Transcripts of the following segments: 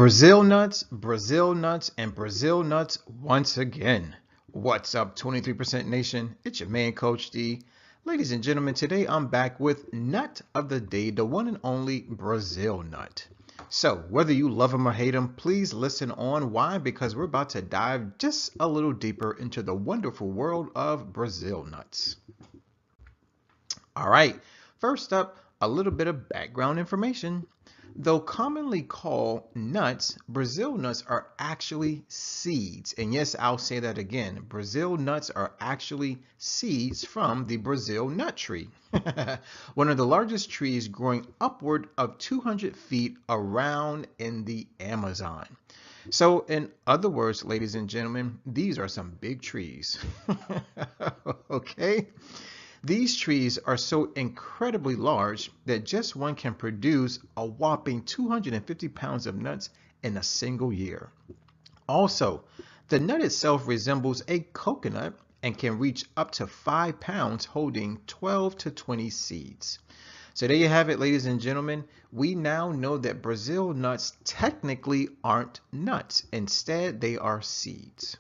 Brazil nuts, and Brazil nuts once again. What's up, 23% Nation? It's your man, Coach D. Ladies and gentlemen, today I'm back with Nut of the Day, the one and only Brazil nut. So, whether you love them or hate them, please listen on. Why? Because we're about to dive just a little deeper into the wonderful world of Brazil nuts. All right, first up, a little bit of background information. Though commonly called nuts, Brazil nuts are actually seeds. And yes, I'll say that again. Brazil nuts are actually seeds from the Brazil nut tree. One of the largest trees growing upward of 200 feet around in the Amazon. So in other words, ladies and gentlemen, these are some big trees. Okay? These trees are so incredibly large that just one can produce a whopping 250 pounds of nuts in a single year. Also, the nut itself resembles a coconut and can reach up to 5 pounds, holding 12 to 20 seeds. So there you have it, ladies and gentlemen. We now know that Brazil nuts technically aren't nuts. Instead, they are seeds.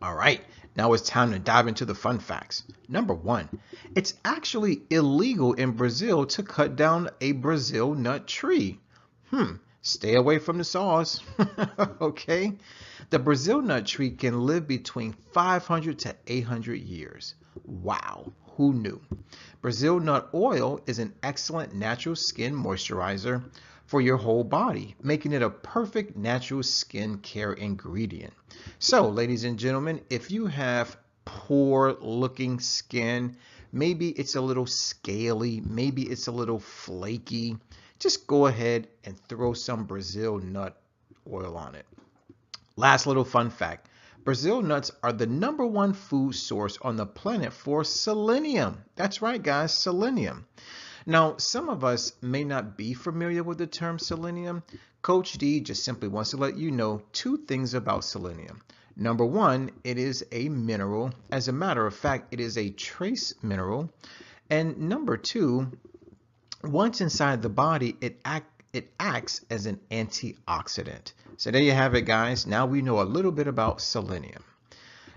All right, now it's time to dive into the fun facts. Number one, it's actually illegal in Brazil to cut down a Brazil nut tree. Stay away from the saws. Okay, the Brazil nut tree can live between 500 to 800 years. Wow, who knew? Brazil nut oil is an excellent natural skin moisturizer for your whole body, making it a perfect natural skin care ingredient. So, ladies and gentlemen, if you have poor looking skin, maybe it's a little scaly, maybe it's a little flaky, just go ahead and throw some Brazil nut oil on it. Last little fun fact. Brazil nuts are the #1 food source on the planet for selenium. That's right, guys, selenium. Now, some of us may not be familiar with the term selenium. Coach D just simply wants to let you know 2 things about selenium. Number 1, it is a mineral. As a matter of fact, it is a trace mineral. And number 2, once inside the body, it acts as an antioxidant. So there you have it, guys. Now we know a little bit about selenium.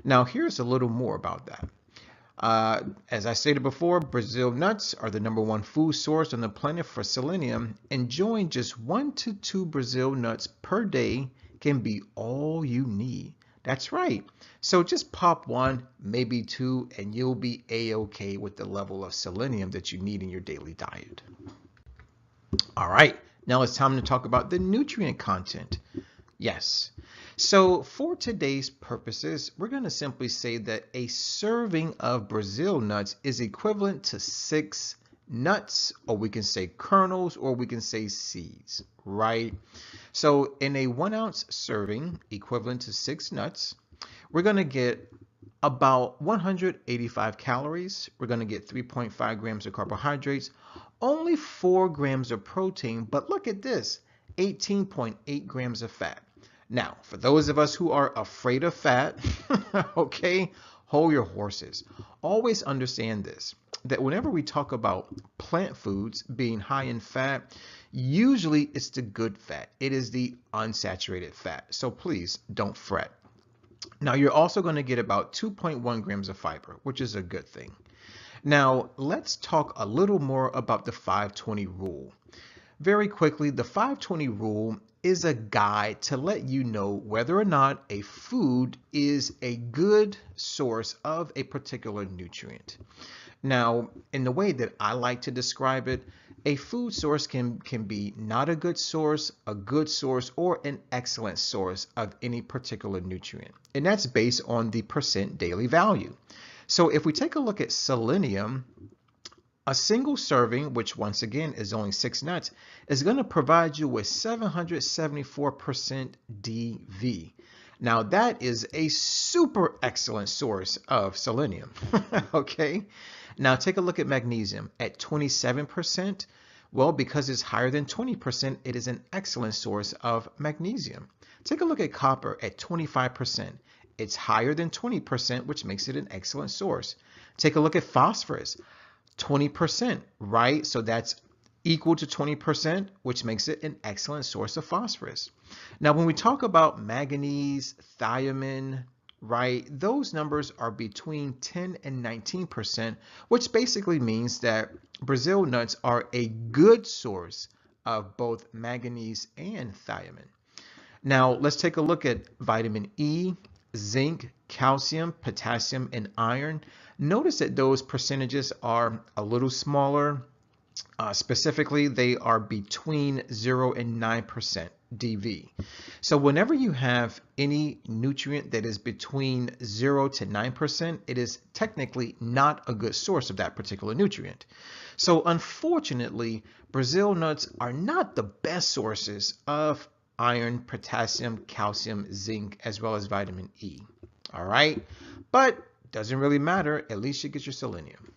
Now here's a little more about that. As I stated before, Brazil nuts are the #1 food source on the planet for selenium. Enjoying just 1 to 2 Brazil nuts per day can be all you need. That's right. So just pop 1, maybe 2, and you'll be a-okay with the level of selenium that you need in your daily diet. All right, now it's time to talk about the nutrient content. Yes. So for today's purposes, we're going to simply say that a serving of Brazil nuts is equivalent to 6 nuts, or we can say kernels, or we can say seeds, right? So in a 1 ounce serving equivalent to 6 nuts, we're going to get about 185 calories. We're going to get 3.5 grams of carbohydrates, only 4 grams of protein, but look at this, 18.8 grams of fat. Now, for those of us who are afraid of fat, okay, hold your horses. Always understand this, that whenever we talk about plant foods being high in fat, usually it's the good fat. It is the unsaturated fat. So please don't fret. Now, you're also going to get about 2.1 grams of fiber, which is a good thing. Now, let's talk a little more about the 5-20 rule. Very quickly, the 5-20 rule is a guide to let you know whether or not a food is a good source of a particular nutrient. Now, in the way that I like to describe it, a food source can be not a good source, or an excellent source of any particular nutrient. And that's based on the % daily value. So if we take a look at selenium, a single serving, which once again is only 6 nuts, is going to provide you with 774% DV. Now that is a super excellent source of selenium. Okay. Now take a look at magnesium at 27%. Well, because it's higher than 20%, it is an excellent source of magnesium. Take a look at copper at 25%. It's higher than 20%, which makes it an excellent source. Take a look at phosphorus. 20%, right? So that's equal to 20%, which makes it an excellent source of phosphorus. Now, when we talk about manganese, thiamine, right, those numbers are between 10 and 19%, which basically means that Brazil nuts are a good source of both manganese and thiamine. Now, let's take a look at vitamin E, zinc, calcium, potassium, and iron. Notice that those percentages are a little smaller. Specifically, they are between 0 and 9% DV. So whenever you have any nutrient that is between 0 to 9%, it is technically not a good source of that particular nutrient. So unfortunately, Brazil nuts are not the best sources of iron, potassium, calcium, zinc, as well as vitamin E. All right, but doesn't really matter. At least you get your selenium.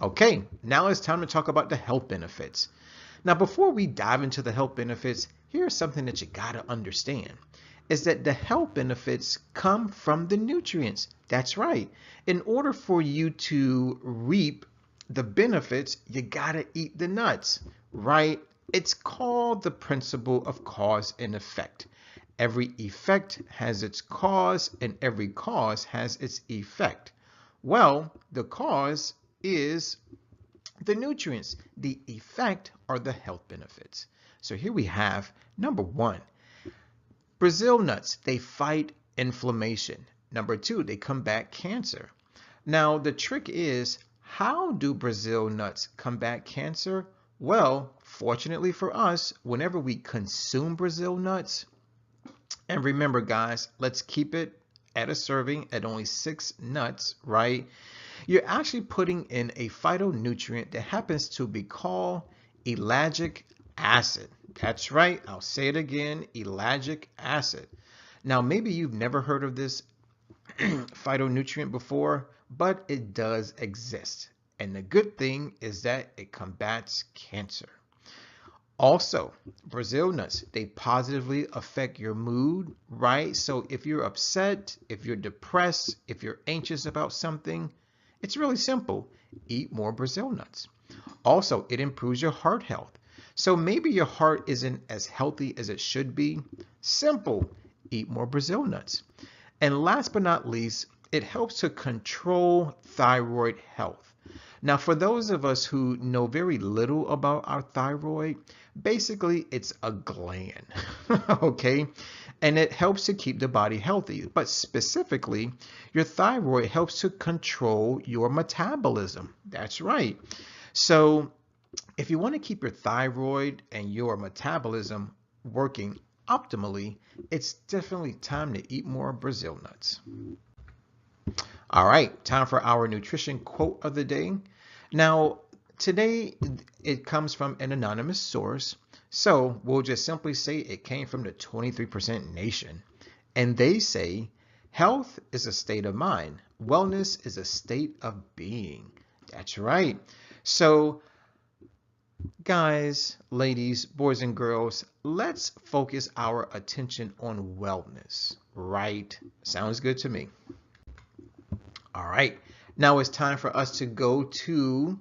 Okay, now it's time to talk about the health benefits. Now, before we dive into the health benefits, here's something that you gotta understand, is that the health benefits come from the nutrients. That's right. In order for you to reap the benefits, you gotta eat the nuts, right? It's called the principle of cause and effect. Every effect has its cause, and every cause has its effect. Well, the cause is the nutrients. The effect are the health benefits. So here we have number one, Brazil nuts, they fight inflammation. Number two, they combat cancer. Now the trick is, how do Brazil nuts combat cancer? Well, fortunately for us, whenever we consume Brazil nuts, and remember guys, let's keep it at a serving at only 6 nuts, right? You're actually putting in a phytonutrient that happens to be called ellagic acid. That's right, I'll say it again, ellagic acid. Now maybe you've never heard of this phytonutrient before, but it does exist. And the good thing is that it combats cancer. Also, Brazil nuts, they positively affect your mood, right? So if you're upset, if you're depressed, if you're anxious about something, it's really simple. Eat more Brazil nuts. Also, it improves your heart health. So maybe your heart isn't as healthy as it should be. Simple. Eat more Brazil nuts. And last but not least, it helps to control thyroid health. Now, for those of us who know very little about our thyroid, basically it's a gland, okay? And it helps to keep the body healthy. But specifically, your thyroid helps to control your metabolism. That's right. So if you want to keep your thyroid and your metabolism working optimally, it's definitely time to eat more Brazil nuts. All right, time for our nutrition quote of the day. Now, today it comes from an anonymous source, so we'll just simply say it came from the 23% Nation. And they say, health is a state of mind. Wellness is a state of being. That's right. So, guys, ladies, boys and girls, let's focus our attention on wellness, right? Sounds good to me. All right, now it's time for us to go to,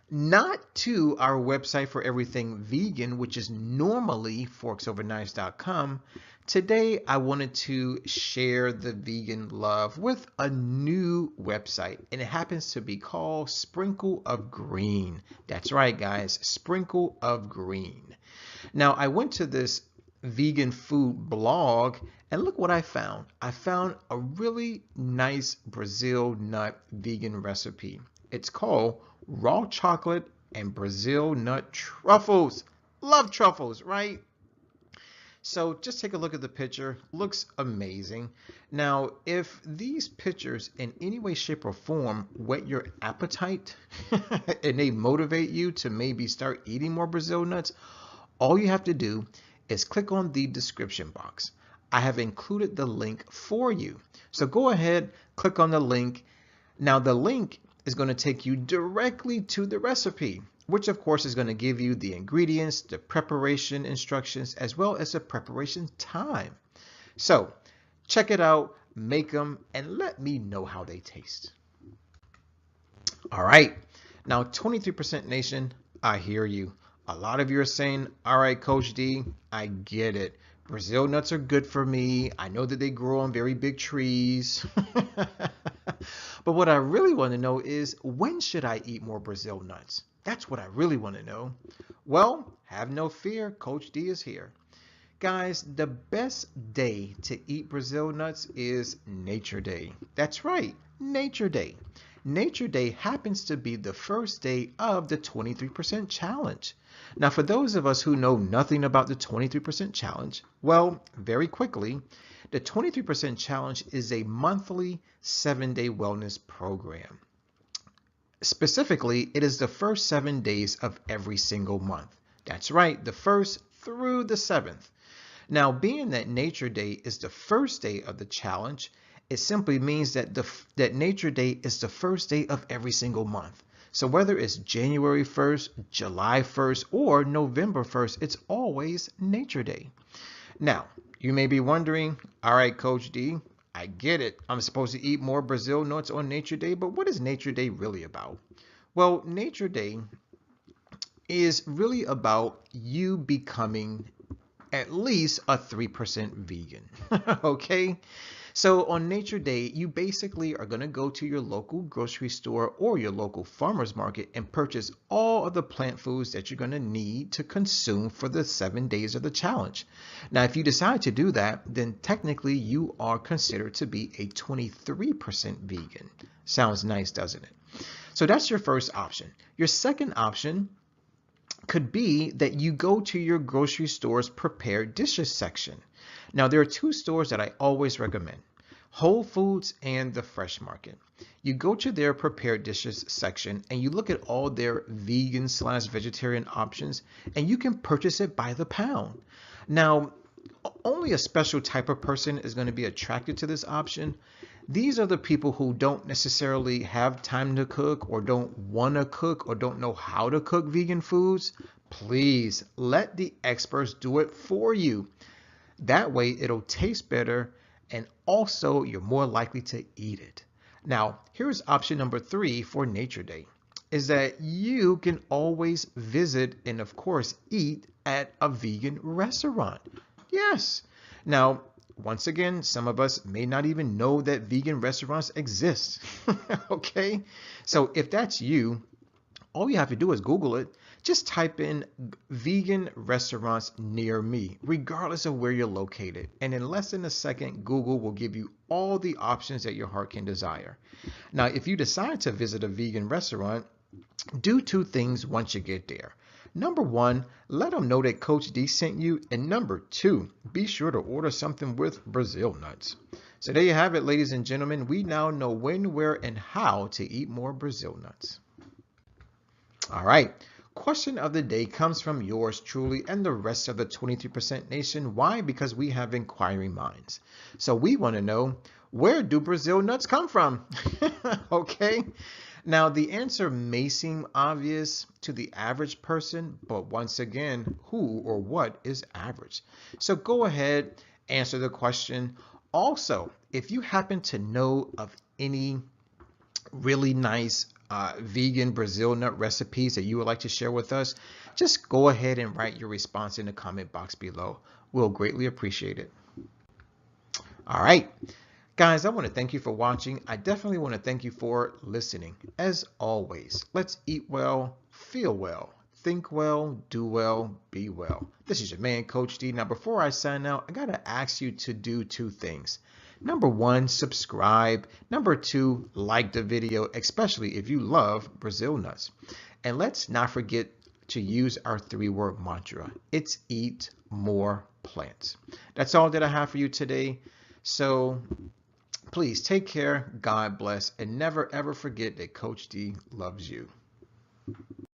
not to our website for everything vegan, which is normally forksoverknives.com. Today, I wanted to share the vegan love with a new website, and it happens to be called Sprinkle of Green. That's right, guys, Sprinkle of Green. Now, I went to this vegan food blog, and look what I found. I found a really nice Brazil nut vegan recipe. It's called raw chocolate and Brazil nut truffles. Love truffles, right? So just take a look at the picture. Looks amazing. Now, if these pictures in any way, shape, or form whet your appetite and they motivate you to maybe start eating more Brazil nuts, all you have to do is click on the description box. I have included the link for you. So go ahead, click on the link. Now the link is going to take you directly to the recipe, which of course is going to give you the ingredients, the preparation instructions, as well as the preparation time. So check it out, make them, and let me know how they taste. All right, now 23% Nation, I hear you. A lot of you are saying, all right, Coach D, I get it. Brazil nuts are good for me. I know that they grow on very big trees. But what I really want to know is, when should I eat more Brazil nuts? That's what I really want to know. Well, have no fear. Coach D is here. Guys, the best day to eat Brazil nuts is Nature Day. That's right, Nature Day. Nature Day happens to be the first day of the 23% challenge. Now, for those of us who know nothing about the 23% challenge, well, very quickly, the 23% challenge is a monthly 7-day wellness program. Specifically, it is the first 7 days of every single month. That's right, the first through the 7th. Now, being that Nature Day is the first day of the challenge, it simply means that that Nature Day is the first day of every single month. So whether it's January 1st, July 1st, or November 1st, it's always Nature Day. Now, you may be wondering, all right, Coach D, I get it. I'm supposed to eat more Brazil nuts on Nature Day, but what is Nature Day really about? Well, Nature Day is really about you becoming at least a 3% vegan. Okay? So on Nature Day, you basically are going to go to your local grocery store or your local farmer's market and purchase all of the plant foods that you're going to need to consume for the 7 days of the challenge. Now, if you decide to do that, then technically you are considered to be a 23% vegan. Sounds nice, doesn't it? So that's your first option. Your second option could be that you go to your grocery store's prepared dishes section. Now, there are two stores that I always recommend: Whole Foods and the Fresh Market. You go to their prepared dishes section and you look at all their vegan/vegetarian options, and you can purchase it by the pound. Now, only a special type of person is going to be attracted to this option. These are the people who don't necessarily have time to cook, or don't want to cook, or don't know how to cook vegan foods. Please let the experts do it for you. That way it'll taste better, and also you're more likely to eat it. Now, here's option number 3 for Nature Day, is that you can always visit and of course eat at a vegan restaurant. Yes. Now, once again, some of us may not even know that vegan restaurants exist. Okay? So if that's you, all you have to do is Google it. Just type in vegan restaurants near me, regardless of where you're located. And in less than a second, Google will give you all the options that your heart can desire. Now, if you decide to visit a vegan restaurant, do 2 things once you get there. Number 1, let them know that Coach D sent you. And number 2, be sure to order something with Brazil nuts. So there you have it, ladies and gentlemen. We now know when, where, and how to eat more Brazil nuts. All right. Question of the day comes from yours truly and the rest of the 23% nation. Why? Because we have inquiring minds. So we want to know, where do Brazil nuts come from? Okay. Now, the answer may seem obvious to the average person, but once again, who or what is average? So go ahead, answer the question. Also, if you happen to know of any really nice vegan Brazil nut recipes that you would like to share with us, just go ahead and write your response in the comment box below. We'll greatly appreciate it. All right. Guys, I want to thank you for watching. I definitely want to thank you for listening. As always, let's eat well, feel well, think well, do well, be well. This is your man, Coach D. Now, before I sign out, I got to ask you to do 2 things. Number 1, subscribe. Number 2, like the video, especially if you love Brazil nuts. And let's not forget to use our 3-word mantra. It's eat more plants. That's all that I have for you today. So please take care, God bless, and never ever forget that Coach D loves you.